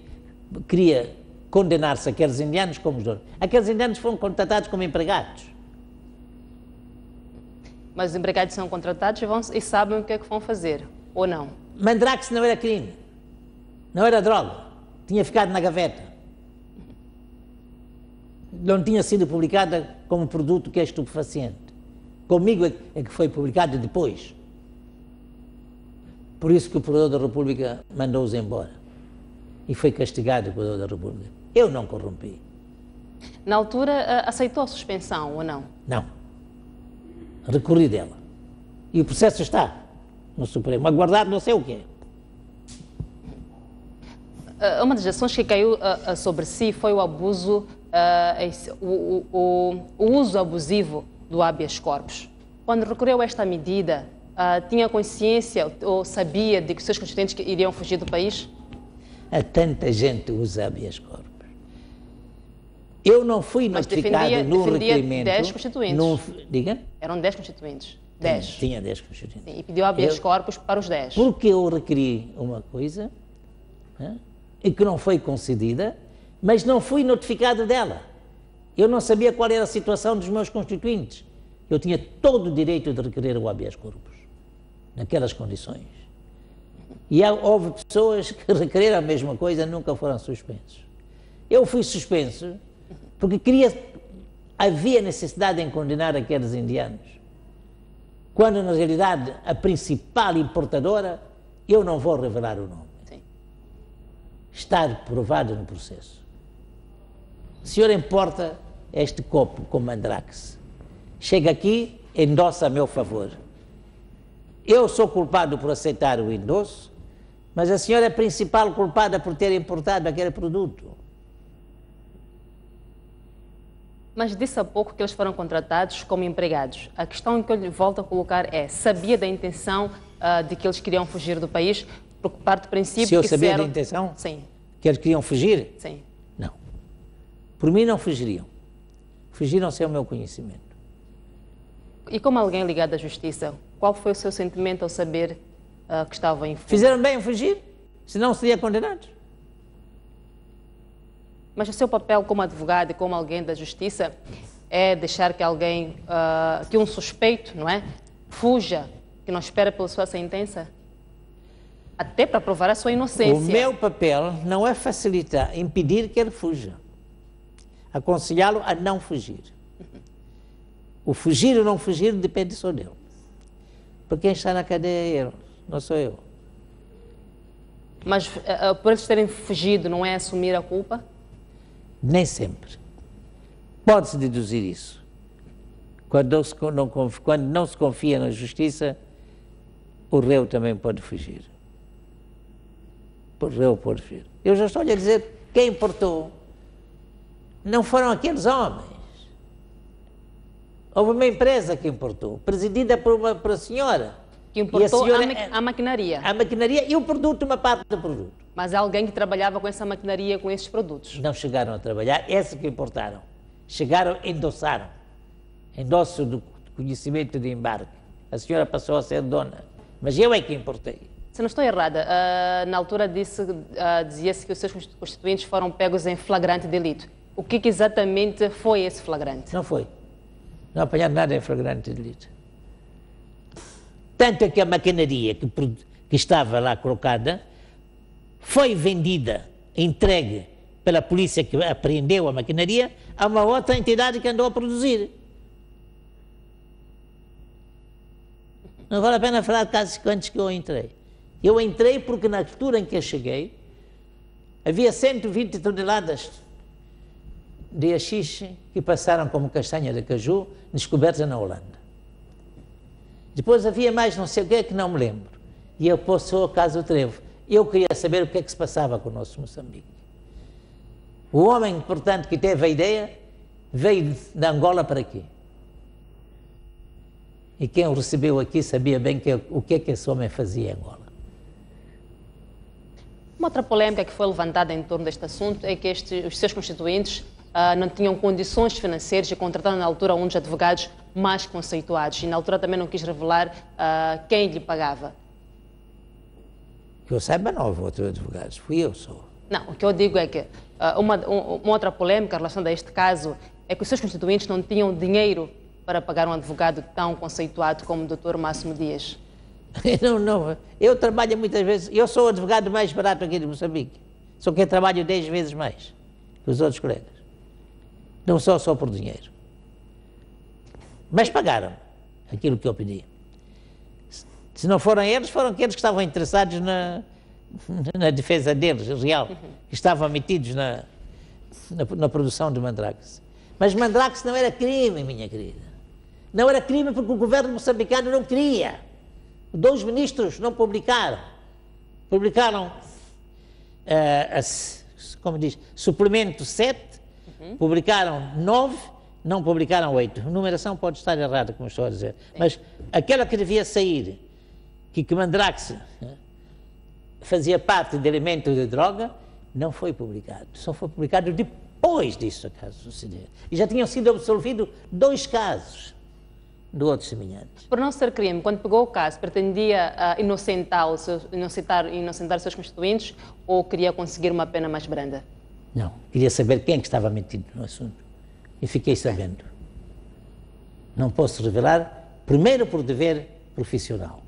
queria condenar-se aqueles indianos como os donos. Aqueles indianos foram contratados como empregados. Mas os empregados são contratados e sabem o que é que vão fazer, ou não? Mandrax não era crime, não era droga, tinha ficado na gaveta. Não tinha sido publicada como produto que é estupefaciente. Comigo é que foi publicado depois. Por isso que o Procurador da República mandou-os embora. E foi castigado o Procurador da República. Eu não corrompi. Na altura, aceitou a suspensão ou não? Não. Recorri dela. E o processo está no Supremo, aguardado não sei o quê. Uma das ações que caiu sobre si foi o abuso, o uso abusivo do habeas corpus. Quando recorreu a esta medida, tinha consciência ou sabia de que os seus constituintes iriam fugir do país? Há tanta gente que usa habeas corpus. Eu não fui notificado no requerimento... 10 constituintes. Diga? Eram 10 constituintes. 10. Tinha 10 constituintes. Sim, e pediu habeas corpus para os 10. Porque eu requeri uma coisa, e que não foi concedida, mas não fui notificado dela. Eu não sabia qual era a situação dos meus constituintes. Eu tinha todo o direito de requerer o habeas corpus, naquelas condições. E houve pessoas que requereram a mesma coisa e nunca foram suspensos. Eu fui suspenso porque havia necessidade em condenar aqueles indianos, quando na realidade a principal importadora, eu não vou revelar o nome, Sim. está provado no processo. O senhor importa este copo com Mandrax, chega aqui, endossa a meu favor. Eu sou culpado por aceitar o endosso, mas a senhora é a principal culpada por ter importado aquele produto. Mas disse há pouco que eles foram contratados como empregados. A questão que eu lhe volto a colocar é, sabia da intenção de que eles queriam fugir do país? Porque parte do princípio Se eu que sabia da intenção? Sim. Que eles queriam fugir? Sim. Não. Por mim não fugiriam. Fugiram sem o meu conhecimento. E como alguém ligado à justiça, qual foi o seu sentimento ao saber que estavam em fuga? Fizeram bem em fugir, senão seriam condenados. Mas o seu papel como advogado e como alguém da justiça é deixar que alguém, que um suspeito, não é, fuja, que não espera pela sua sentença? Até para provar a sua inocência. O meu papel não é facilitar, impedir que ele fuja. Aconselhá-lo a não fugir. O fugir ou não fugir depende só dele. Porque quem está na cadeia é ele, não sou eu. Mas por eles terem fugido, não é assumir a culpa? Nem sempre. Pode-se deduzir isso. Quando não se confia na justiça, o réu também pode fugir. O réu pode fugir. Eu já estou a dizer, quem importou não foram aqueles homens. Houve uma empresa que importou, presidida por uma senhora. Que importou a maquinaria. A maquinaria e o produto, uma parte do produto. Mas alguém que trabalhava com essa maquinaria, com esses produtos. Não chegaram a trabalhar, esses que importaram. Chegaram, endossaram. Endosso do conhecimento de embarque. A senhora passou a ser dona, mas eu é que importei. Se não estou errada, na altura dizia-se que os seus constituintes foram pegos em flagrante delito. O que exatamente foi esse flagrante? Não foi. Não apanharam nada em flagrante delito. Tanto é que a maquinaria que estava lá colocada foi vendida, entregue pela polícia que apreendeu a maquinaria a uma outra entidade que andou a produzir. Não vale a pena falar de casos antes que eu entrei. Eu entrei porque na altura em que eu cheguei havia 120 toneladas de haxixe que passaram como castanha de caju descoberta na Holanda. Depois havia mais não sei o que não me lembro. E eu passou o caso Trevo. Eu queria saber o que é que se passava com o nosso Moçambique. O homem, portanto, que teve a ideia, veio de Angola para aqui. E quem o recebeu aqui sabia bem o que é que esse homem fazia em Angola. Uma outra polêmica que foi levantada em torno deste assunto é que os seus constituintes não tinham condições financeiras e contrataram na altura um dos advogados mais conceituados. E na altura também não quis revelar quem lhe pagava. Que eu saiba, não houve outro advogado, fui eu só. Não, o que eu digo é que uma outra polêmica relacionada a este caso é que os seus constituintes não tinham dinheiro para pagar um advogado tão conceituado como o Dr. Máximo Dias. Não, eu trabalho muitas vezes, eu sou o advogado mais barato aqui de Moçambique. Só que eu trabalho 10 vezes mais que os outros colegas. Não só por dinheiro. Mas pagaram aquilo que eu pedi. Se não foram eles, foram aqueles que estavam interessados na defesa deles, real, que estavam metidos na produção de Mandrax. Mas Mandrax não era crime, minha querida. Não era crime porque o governo moçambicano não queria. 2 ministros não publicaram. Publicaram, como diz, suplemento 7, publicaram 9, não publicaram 8. A numeração pode estar errada, como estou a dizer. Mas aquela que devia sair, que Mandrax fazia parte de elemento de droga, não foi publicado. Só foi publicado depois disso, acaso suceder. E já tinham sido absolvidos 2 casos de outros semelhantes. Por não ser crime, quando pegou o caso, pretendia inocentar os seus constituintes ou queria conseguir uma pena mais branda? Não, queria saber quem que estava metido no assunto. E fiquei sabendo. Não posso revelar, primeiro por dever profissional.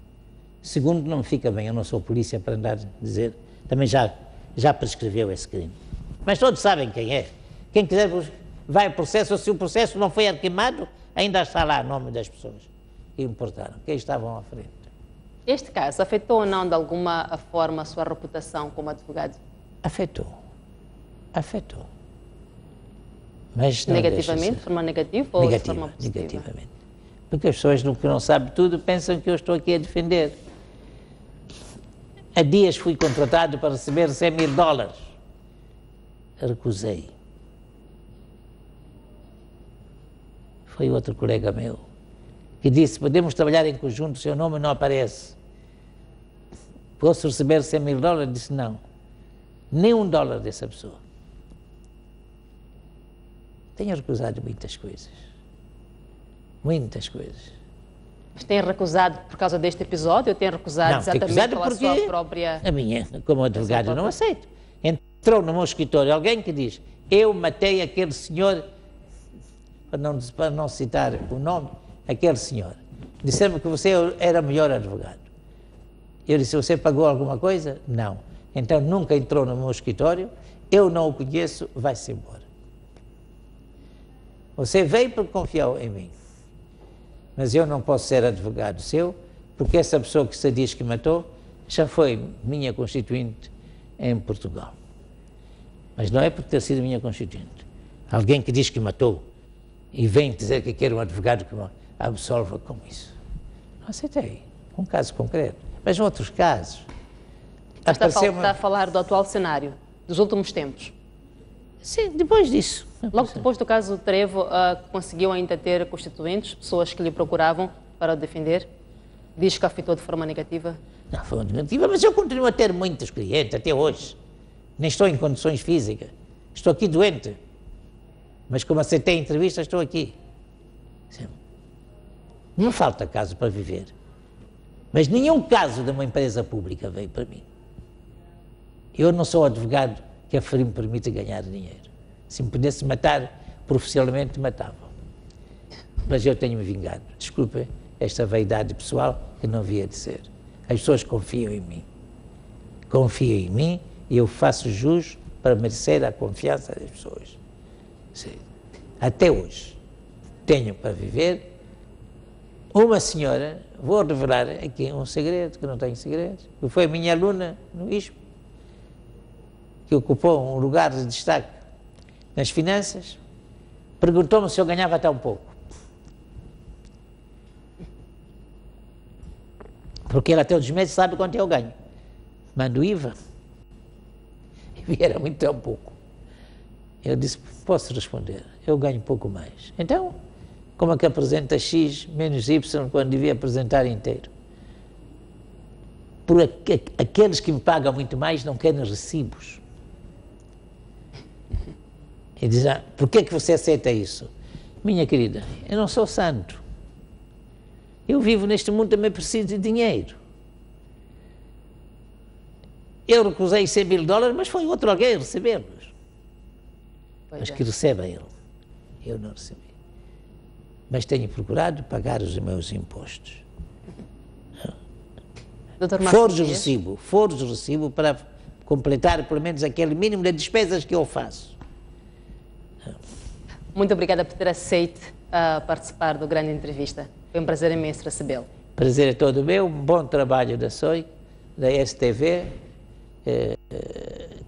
Segundo, não me fica bem, eu não sou polícia para andar a dizer, também já prescreveu esse crime. Mas todos sabem quem é. Quem quiser vai ao processo, ou se o processo não foi arquimado, ainda está lá o nome das pessoas que importaram, que estavam à frente. Este caso afetou ou não de alguma forma a sua reputação como advogado? Afetou. Mas não negativamente, de forma negativa ou de forma positiva? Negativamente. Porque as pessoas que não sabem tudo pensam que eu estou aqui a defender. Há dias fui contratado para receber $100.000. Recusei. Foi outro colega meu que disse, podemos trabalhar em conjunto, o seu nome não aparece. Posso receber $100.000? Disse, não. Nem $1 dessa pessoa. Tenho recusado muitas coisas. Muitas coisas. Mas tem recusado por causa deste episódio ou tem recusado exatamente pela sua própria... A minha, como advogado, não aceito. Entrou no meu escritório alguém que diz, eu matei aquele senhor, para não citar o nome, aquele senhor. Disseram-me que você era melhor advogado. Eu disse, você pagou alguma coisa? Não. Então nunca entrou no meu escritório, eu não o conheço, vai-se embora. Você veio porque confiou em mim. Mas eu não posso ser advogado seu, porque essa pessoa que se diz que matou, já foi minha constituinte em Portugal. Mas não é por ter sido minha constituinte. Alguém que diz que matou, e vem dizer que quer um advogado que me absolva com isso. Não aceitei. Um caso concreto. Mas outros casos. Está a falar do atual cenário, dos últimos tempos. Sim, depois disso. Logo depois do caso Trevo, conseguiu ainda ter constituintes, pessoas que lhe procuravam para o defender? Diz que afetou de forma negativa? Não, foi negativa, mas eu continuo a ter muitos clientes até hoje. Nem estou em condições físicas. Estou aqui doente. Mas como aceitei a entrevista, estou aqui. Não falta caso para viver. Mas nenhum caso de uma empresa pública veio para mim. Eu não sou advogado que a FRIM me permite ganhar dinheiro. Se me pudesse matar, profissionalmente matava. Mas eu tenho-me vingado. Desculpe esta vaidade pessoal que não havia de ser. As pessoas confiam em mim. Confiam em mim e eu faço jus para merecer a confiança das pessoas. Sim. Até hoje tenho para viver. Uma senhora, vou revelar aqui um segredo, que não tenho segredos, que foi minha aluna no ISP, que ocupou um lugar de destaque nas finanças, perguntou-me se eu ganhava tão pouco. Porque ela até os meses sabe quanto eu ganho. Mando IVA. E era muito tão pouco. Eu disse, posso responder, eu ganho pouco mais. Então, como é que apresenta X menos Y quando devia apresentar inteiro? Por aqueles que me pagam muito mais não querem recibos. E dizem, por que você aceita isso? Minha querida, eu não sou santo. Eu vivo neste mundo, também preciso de dinheiro. Eu recusei $100.000, mas foi outro alguém recebê-los. Mas que receba ele. Eu não recebi. Mas tenho procurado pagar os meus impostos. Fores recibo para completar pelo menos aquele mínimo de despesas que eu faço. Muito obrigada por ter aceito participar do Grande Entrevista. Foi um prazer imenso recebê-lo. Prazer é todo meu, um bom trabalho da SOI, da STV,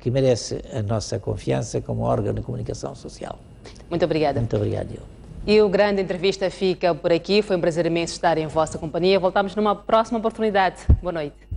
que merece a nossa confiança como órgão de comunicação social. Muito obrigada. Muito obrigado, eu. E o Grande Entrevista fica por aqui. Foi um prazer imenso estar em vossa companhia. Voltamos numa próxima oportunidade. Boa noite.